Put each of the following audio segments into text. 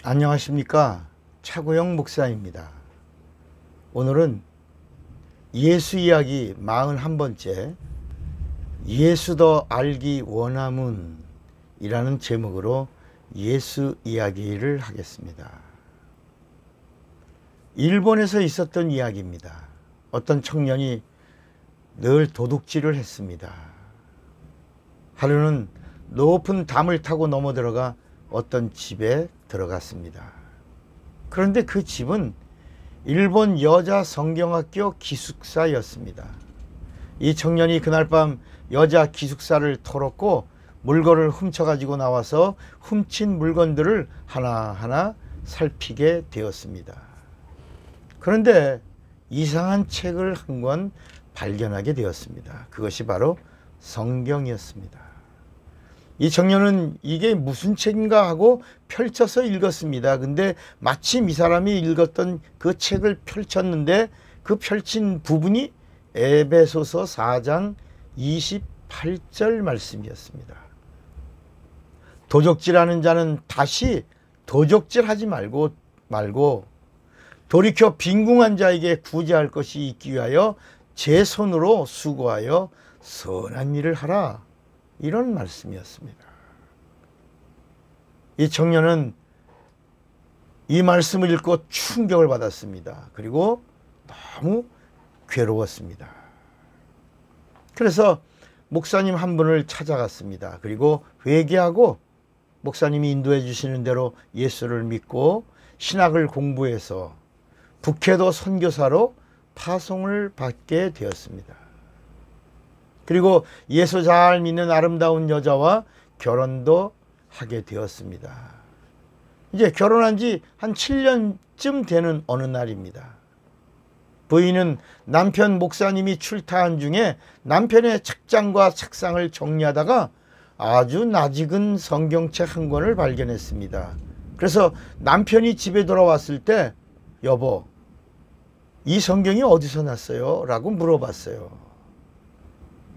안녕하십니까, 차구영 목사입니다. 오늘은 예수 이야기 41번째 예수 더 알기 원함은 이라는 제목으로 예수 이야기를 하겠습니다. 일본에서 있었던 이야기입니다. 어떤 청년이 늘 도둑질을 했습니다. 하루는 높은 담을 타고 넘어 들어가 어떤 집에 들어갔습니다. 그런데 그 집은 일본 여자 성경학교 기숙사였습니다. 이 청년이 그날 밤 여자 기숙사를 털었고 물건을 훔쳐가지고 나와서 훔친 물건들을 하나하나 살피게 되었습니다. 그런데 이상한 책을 한 권 발견하게 되었습니다. 그것이 바로 성경이었습니다. 이 청년은 이게 무슨 책인가 하고 펼쳐서 읽었습니다. 근데 마침 이 사람이 읽었던 그 책을 펼쳤는데 그 펼친 부분이 에베소서 4장 28절 말씀이었습니다. 도적질하는 자는 다시 도적질하지 말고 돌이켜 빈궁한 자에게 구제할 것이 있기 위하여 제 손으로 수고하여 선한 일을 하라. 이런 말씀이었습니다. 이 청년은 이 말씀을 읽고 충격을 받았습니다. 그리고 너무 괴로웠습니다. 그래서 목사님 한 분을 찾아갔습니다. 그리고 회개하고 목사님이 인도해 주시는 대로 예수를 믿고 신학을 공부해서 북해도 선교사로 파송을 받게 되었습니다. 그리고 예수 잘 믿는 아름다운 여자와 결혼도 하게 되었습니다. 이제 결혼한 지 한 7년쯤 되는 어느 날입니다. 부인은 남편 목사님이 출타한 중에 남편의 책장과 책상을 정리하다가 아주 낯익은 성경책 한 권을 발견했습니다. 그래서 남편이 집에 돌아왔을 때 여보, 이 성경이 어디서 났어요? 라고 물어봤어요.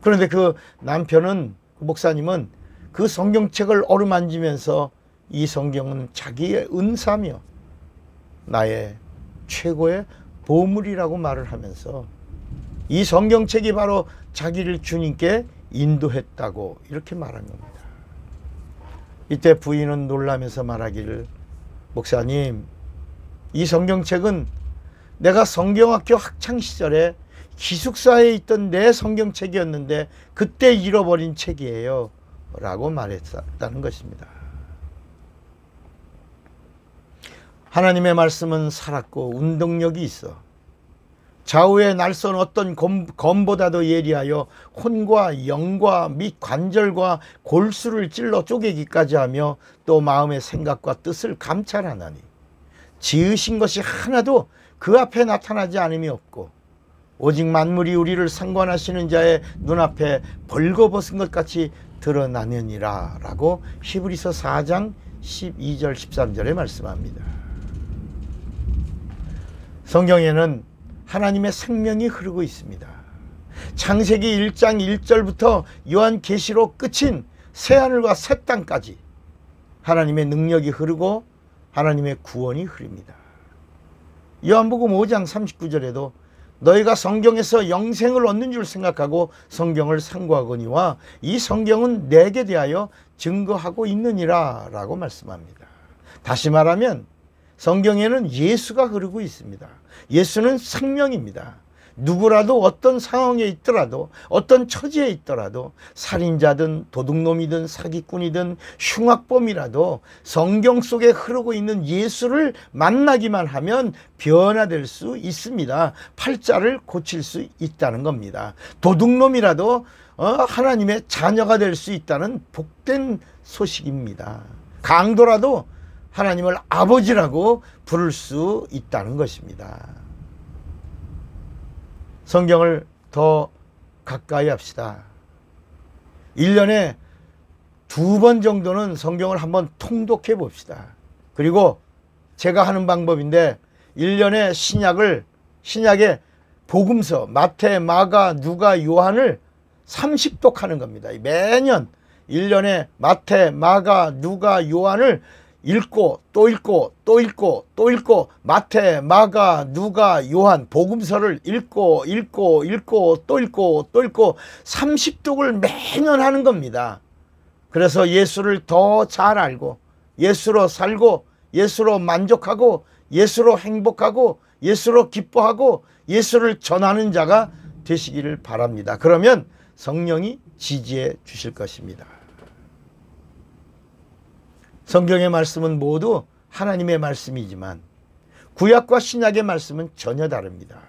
그런데 그 남편은, 그 목사님은 그 성경책을 어루만지면서 이 성경은 자기의 은사며 나의 최고의 보물이라고 말을 하면서 이 성경책이 바로 자기를 주님께 인도했다고 이렇게 말한 겁니다. 이때 부인은 놀라면서 말하기를, 목사님, 이 성경책은 내가 성경학교 학창시절에 기숙사에 있던 내 성경책이었는데 그때 잃어버린 책이에요 라고 말했다는 것입니다. 하나님의 말씀은 살았고 운동력이 있어 좌우의 날선 어떤 검보다도 예리하여 혼과 영과 및 관절과 골수를 찔러 쪼개기까지 하며 또 마음의 생각과 뜻을 감찰하나니 지으신 것이 하나도 그 앞에 나타나지 않음이 없고 오직 만물이 우리를 상관하시는 자의 눈앞에 벌거벗은 것 같이 드러나느니라 라고 히브리서 4장 12절 13절에 말씀합니다. 성경에는 하나님의 생명이 흐르고 있습니다. 창세기 1장 1절부터 요한계시록 끝인 새하늘과 새 땅까지 하나님의 능력이 흐르고 하나님의 구원이 흐릅니다. 요한복음 5장 39절에도 너희가 성경에서 영생을 얻는 줄 생각하고 성경을 상고하거니와 이 성경은 내게 대하여 증거하고 있느니라 라고 말씀합니다. 다시 말하면 성경에는 예수가 흐르고 있습니다. 예수는 생명입니다. 누구라도 어떤 상황에 있더라도 어떤 처지에 있더라도 살인자든 도둑놈이든 사기꾼이든 흉악범이라도 성경 속에 흐르고 있는 예수를 만나기만 하면 변화될 수 있습니다. 팔자를 고칠 수 있다는 겁니다. 도둑놈이라도 하나님의 자녀가 될 수 있다는 복된 소식입니다. 강도라도 하나님을 아버지라고 부를 수 있다는 것입니다. 성경을 더 가까이 합시다. 1년에 2번 정도는 성경을 한번 통독해 봅시다. 그리고 제가 하는 방법인데 1년에 신약의 복음서 마태, 마가, 누가, 요한을 30독 하는 겁니다. 매년 1년에 마태, 마가, 누가, 요한을 읽고 또 읽고 또 읽고 또 읽고 마태, 마가, 누가, 요한 복음서를 읽고 또 읽고 또 읽고 30독을 매년 하는 겁니다. 그래서 예수를 더 잘 알고 예수로 살고 예수로 만족하고 예수로 행복하고 예수로 기뻐하고 예수를 전하는 자가 되시기를 바랍니다. 그러면 성령이 지지해 주실 것입니다. 성경의 말씀은 모두 하나님의 말씀이지만 구약과 신약의 말씀은 전혀 다릅니다.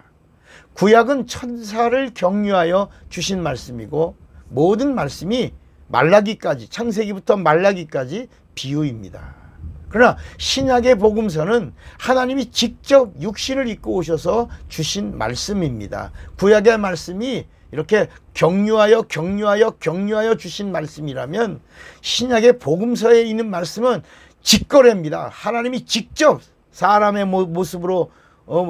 구약은 천사를 격려하여 주신 말씀이고 모든 말씀이 말라기까지, 창세기부터 말라기까지 비유입니다. 그러나 신약의 복음서는 하나님이 직접 육신을 입고 오셔서 주신 말씀입니다. 구약의 말씀이 이렇게 격려하여 주신 말씀이라면 신약의 복음서에 있는 말씀은 직거래입니다. 하나님이 직접 사람의 모습으로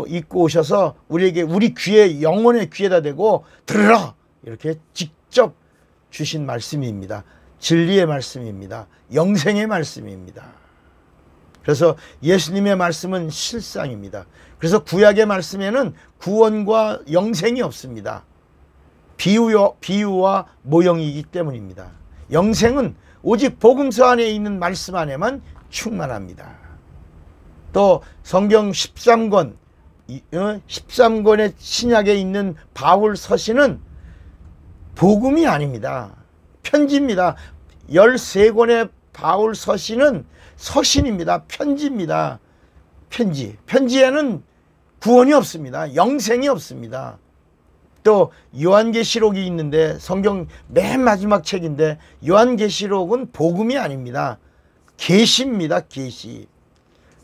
입고 오셔서 우리에게 우리 귀에 영혼의 귀에다 대고 들으라 이렇게 직접 주신 말씀입니다. 진리의 말씀입니다. 영생의 말씀입니다. 그래서 예수님의 말씀은 실상입니다. 그래서 구약의 말씀에는 구원과 영생이 없습니다. 비유와 모형이기 때문입니다. 영생은 오직 복음서 안에 있는 말씀 안에만 충만합니다. 또 성경 13권의 신약에 있는 바울 서신은 복음이 아닙니다. 편지입니다. 13권의 바울 서신은 서신입니다. 편지입니다. 편지에는 구원이 없습니다. 영생이 없습니다. 또 요한계시록이 있는데 성경 맨 마지막 책인데 요한계시록은 복음이 아닙니다. 계시입니다. 계시.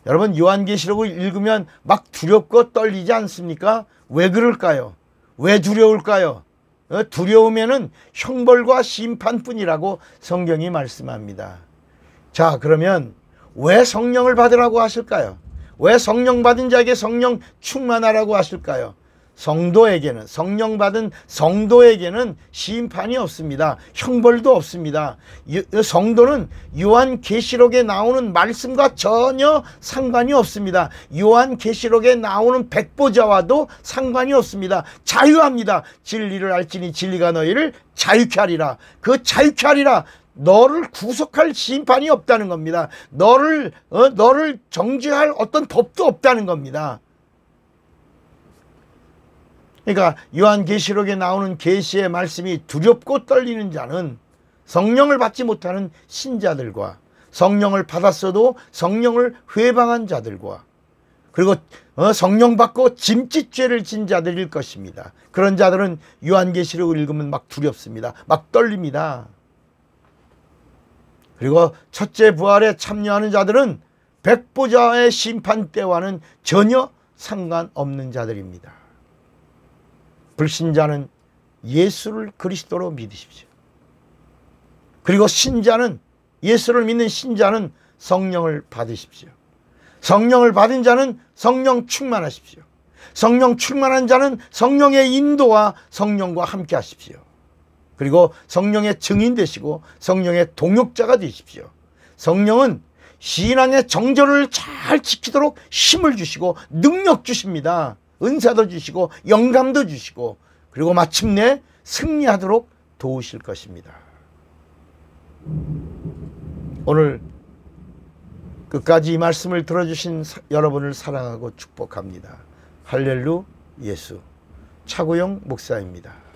여러분 요한계시록을 읽으면 막 두렵고 떨리지 않습니까? 왜 그럴까요? 왜 두려울까요? 두려우면은 형벌과 심판뿐이라고 성경이 말씀합니다. 자, 그러면 왜 성령을 받으라고 하실까요? 왜 성령 받은 자에게 성령 충만하라고 하실까요? 성도에게는, 성령 받은 성도에게는 심판이 없습니다. 형벌도 없습니다. 성도는 요한계시록에 나오는 말씀과 전혀 상관이 없습니다. 요한계시록에 나오는 백보자와도 상관이 없습니다. 자유합니다. 진리를 알지니 진리가 너희를 자유케 하리라. 그 자유케 하리라. 너를 구속할 심판이 없다는 겁니다. 너를 정죄할 어떤 법도 없다는 겁니다. 그러니까 요한계시록에 나오는 계시의 말씀이 두렵고 떨리는 자는 성령을 받지 못하는 신자들과 성령을 받았어도 성령을 회방한 자들과 그리고 성령 받고 짐짓죄를 진 자들일 것입니다. 그런 자들은 요한계시록을 읽으면 막 두렵습니다. 막 떨립니다. 그리고 첫째 부활에 참여하는 자들은 백보자의 심판 때와는 전혀 상관없는 자들입니다. 불신자는 예수를 그리스도로 믿으십시오. 그리고 신자는, 예수를 믿는 신자는 성령을 받으십시오. 성령을 받은 자는 성령 충만하십시오. 성령 충만한 자는 성령의 인도와 성령과 함께 하십시오. 그리고 성령의 증인 되시고 성령의 동역자가 되십시오. 성령은 신앙의 정절을 잘 지키도록 힘을 주시고 능력 주십니다. 은사도 주시고 영감도 주시고 그리고 마침내 승리하도록 도우실 것입니다. 오늘 끝까지 이 말씀을 들어주신 여러분을 사랑하고 축복합니다. 할렐루 예수 차구영 목사입니다.